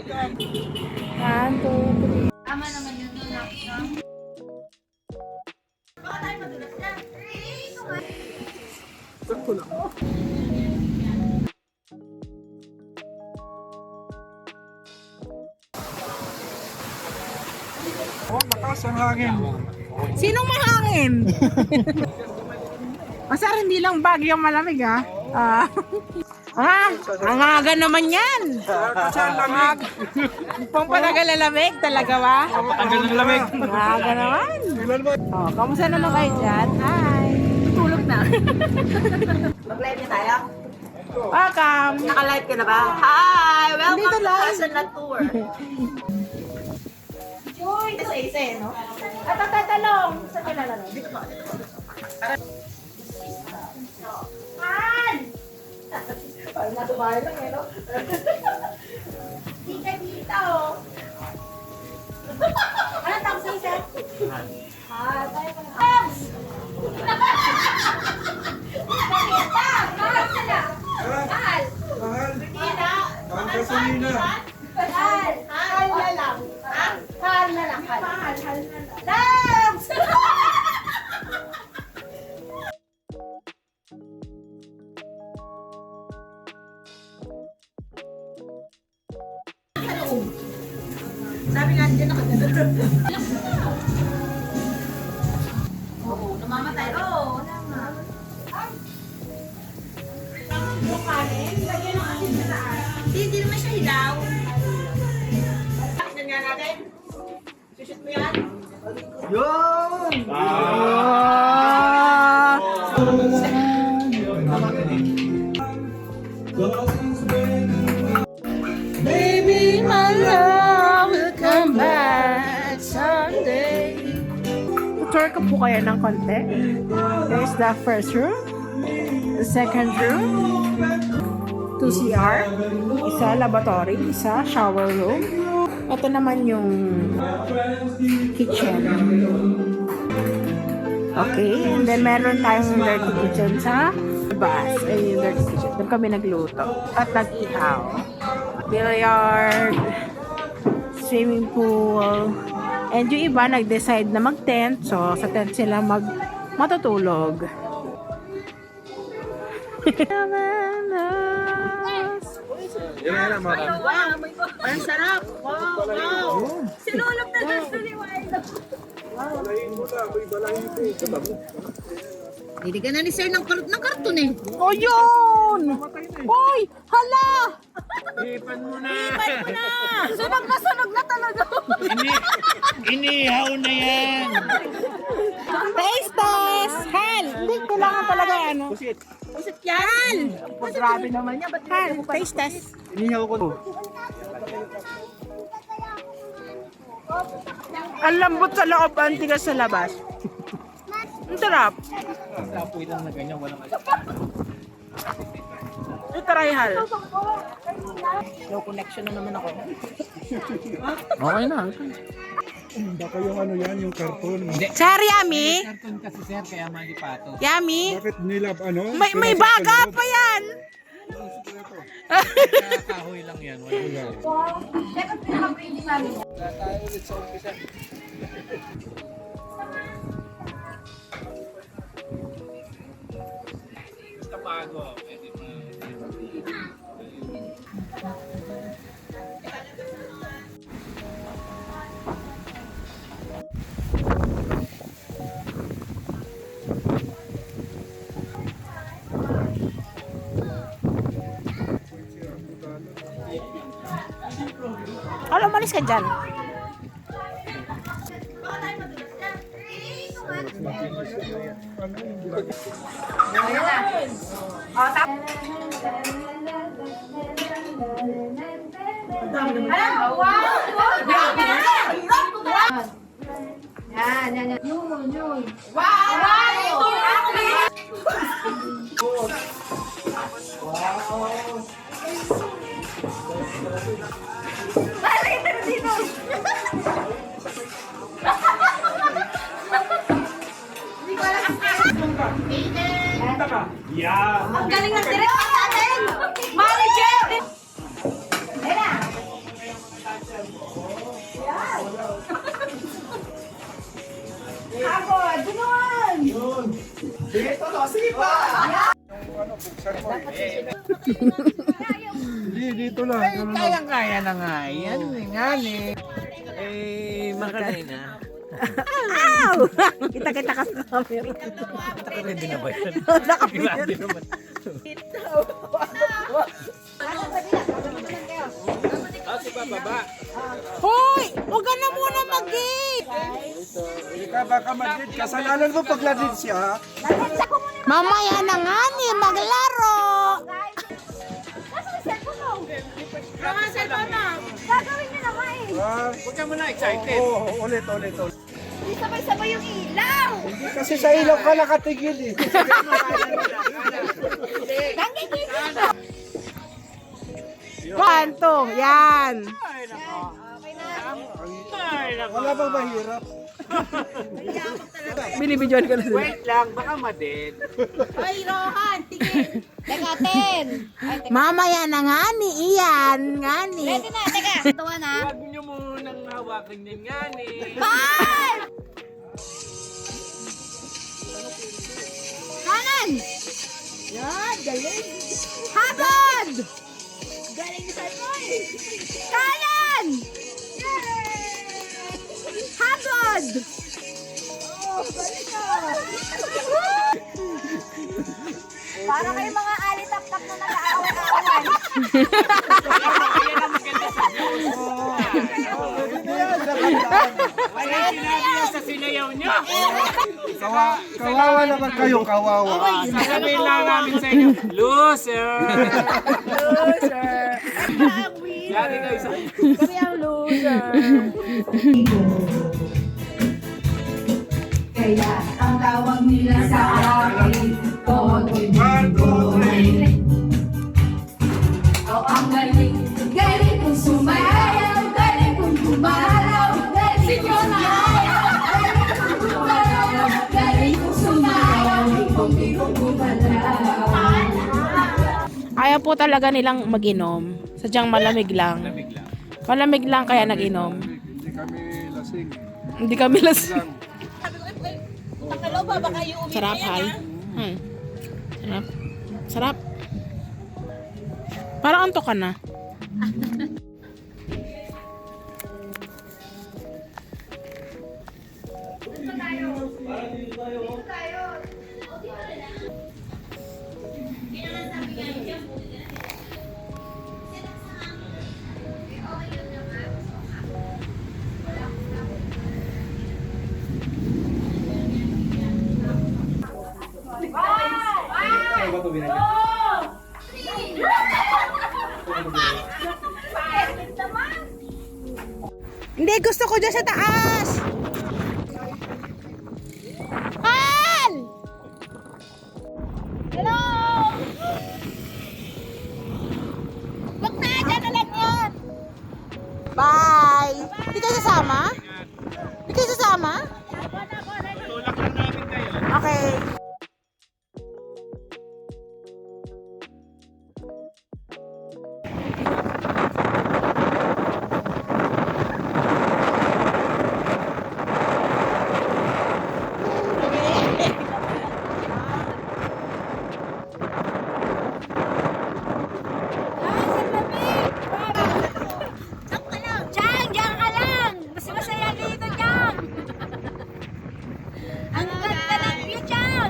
One, two, three. Tama naman yun doon, no? Baka tayo madulas yan. Sakto lang. Oh, mataas ang hangin. Sinong mahangin? Masar, hindi lang bagyong malamig ha. Ang aga naman yan. Kasi ang lamig. Pang panagalalamig talaga ba? Napakaganda ng lamig. Ang aga naman. Tingnan mo. Oh, kamusta naman kayo dyan? Hi. Tulog na. Mag-live niya tayo? Welcome. Naka-live ka na ba? Hi! Welcome Dito to live. Cousin La Tour. Joy! Isa-isa eh, no? At tatalong. Saan ka nalalong? Dito ba? Han! Parang natubahay lang eh, no? Di ka dito. Ano tawag sa isa? Ha, tayo pa na. Tabs! Mahal sila! Mahal! Mahal. Tina! Mahal gasolina. Mahal! Mahal na lang. Ha? Han na lang. Han. Mahal na lang. Tabs! Sabi nga dyan nakagano'n. Oo, namamatay. Oo, wala nga. Yung kanin, lagyan ng asin sa taas. Hindi naman siya hilaw. Tignan nga natin. Sushoot mo yan. Yun! Baby, my love will come back someday. Tour ko po kayo ng konti. There's the first room, the second room, 2 CR, isa laboratory, isa shower room. Ito naman yung kitchen. Okay, and then meron tayong dirty kitchen sa labas. Ay, yung dirty kitchen. Doon kami nagluto at nag-ihaw. Billiard, swimming pool, and yung iba nag-decide na mag-tent, so sa tent sila matutulog. Yan na, mga. Wow, ang sarap. Wow, wow. Sinulog na doon sa liwanag. Balahin mo na, may balahin ko. Diligan na ni Sir ng karton eh. O yun! Hoy! Hala! Ipan mo na. Ipan mo na! Sunog na talaga. Inihaw na yan. Taste test! Hal! Hindi, kailangan talaga ano. Pusit yan! Grabe naman yan. Hal, taste test. Inihaw ko. Ang lambot sa loob, ang tigas sa labas. Ang sarap. Apoy lang na ganyan, walang alam. Ito try, Hal. No connection na naman ako. Okay na. Baka yung ano yan, yung karton. Sir, yummy? Karton kasi sir, kaya malipato. Yummy? Bakit nilab ano? May baga pa yan. Kahoy lang yan. Wala. Dapat pinaka-pretty namin. Tayo ulit sa umpisa. Tapago. Pwede mo. Hala, umalis ka dyan. Yeah. Ang galing ng director natin! Manager! Ayan na! Hindi, dito lang. Kayang-kaya na nga yan. Nga eh. Eh, makalay na. Ow! Kita-kita ka sa camera. Hindi na ba yan? Nakapit. Hoy! Huwag ka na muna mag-gate! Ika, baka mag-lead. Kasalanan mo pag na-lead siya. Mamaya na nga ni maglaro! Mga cellphone mo. Gagawin niyo naman eh. Huwag ka muna excited. Oo, ulit. Hindi sabay-sabay yung ilaw. Hindi kasi sa ilaw ka nakatigil eh. Kanto, yan! Wala bang mahirap? Binibidyoan ko na sila. Wait lang, baka maded. Ay, Rohan, tingin. Teka, Ten. Mamaya na nga ni Ian, nga ni. Ready na, teka. Tuwa na. Huwag niyo munang hawakan yan nga eh. Five! Kanan! Yan, galing. Habad! Galing sa boy. Kanan! Habad! Oh, balik ka. Para kayo mga alitap-tap na nag-aaway-aaway. Wala sinabi yan sa sinayaw niyo. Kawawa naman kayo, kawawa. Sasabihin lang namin sa inyo, loser! Lagi kayo sa... Kami ang loser. Kaya ang tawag nila sa akin, Totoy Boy. Oh, ang galing, galing kong sumayaw, galing kong gumalaw, galing kong sumayaw, galing kong gumalaw, galing kong sumayaw, hindi kong gumalaw. Ayaw po talaga nilang mag-inom. Sadyang malamig lang. Malamig lang kaya nag-inom. Hindi kami lasing. Hindi kami lasing. Takalo ba? Baka yung umiiyak Sarap, hay. Sarap. Sarap. Parang antok ka na. Hindi, gusto ko dyan sa taas. Hal! Hello! Wag na, dyan na lang yun. Bye! Hindi kayo sasama? Hindi kayo sasama? Tulak lang namin kayo. Okay. Chang, diyan ka lang. Mas masaya dito, Chang. Ang ganda ng view, Chang.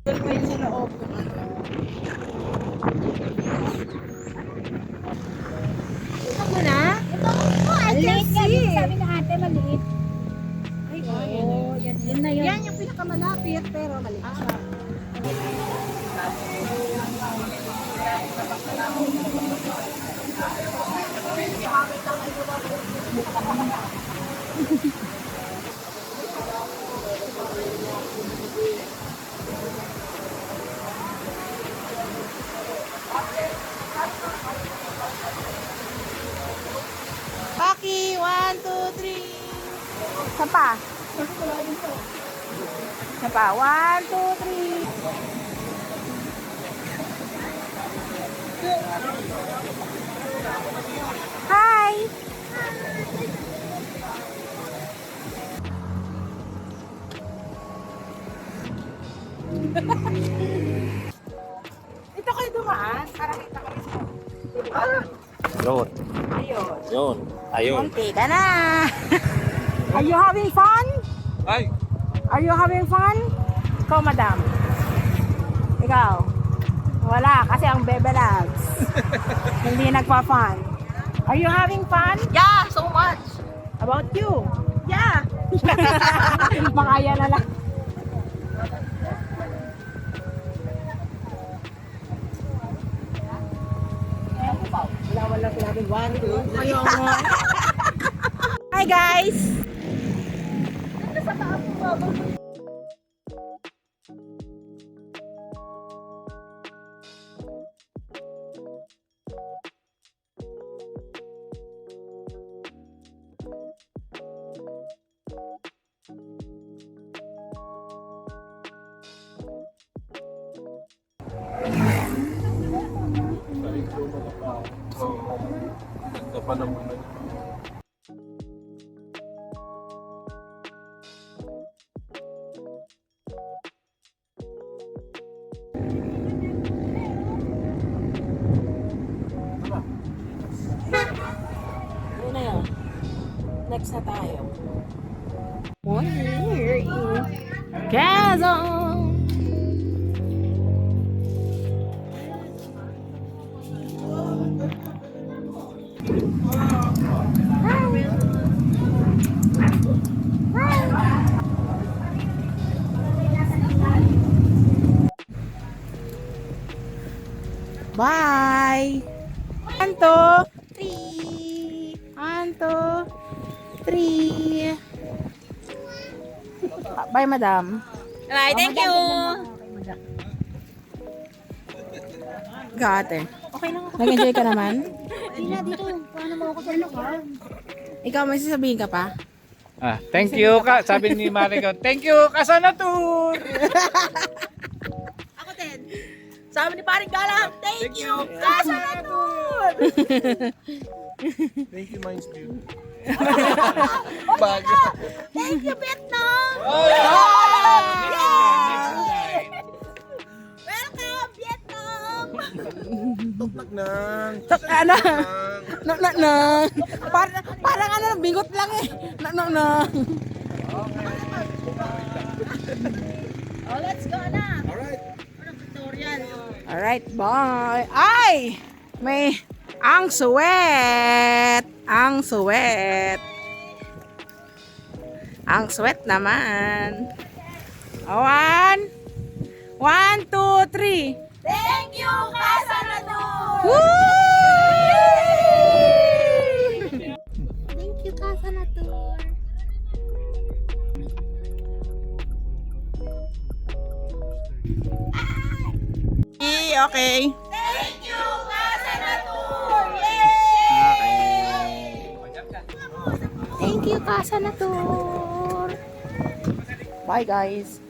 Ako na? Ito, I can see. Sabi na ate, maliit. Ay, oo. Yan na yun. Yan yung pinakamalapit, pero maliit siya. Paki, 1, 2, 3. Isa pa. Isa pa. 1, 2, 3. Hi! Dito kayo dumaan para kita kayo sa Yun. ayun. Yun. Ayun. Konti ka na. Are you having fun? Ay! Are you having fun? Ikaw, madam. Ikaw. Wala, kasi ang Bebe Loves. Hindi nagpa-fun. Are you having fun? Yeah, so much. About you? Yeah. Makaya na lang. Wala sinabi. 1, 2. Ayaw mo. Hi guys! Ganda pa naman. Yun na yun. Next na tayo. 1 year in Quezon! Bye! 1, 2, 3. 1, 2, 3. Bye, madam. Alright, thank you. Ikaw, ate. Nag-enjoy ka naman? Hindi na dito. Paano mo ako sa lugar? Ikaw, may sasabihin ka pa? Ah, thank you ka. Sabi ni Marico, thank you Kasana Tour. Ako din. Sabi ni Paring Galang, thank you. Kasa na doon. Thank you, Minds View. Thank you, Vietnam. Welcome, Vietnam. Tuknak nang. Ano? Na. Parang ano, bigot lang eh. Na. Oh, let's go na. Alright. Victorian. Alright, bye. Ay! May ang suwet. Ang suwet. Ang suwet naman. 1, 2, 3. Thank you, Kasa na doon. Woo! Thank you, Kasa na doon. Okay. Thank you, Kasa na doon. Yay! Thank you, Kasa na Tour. Bye, guys.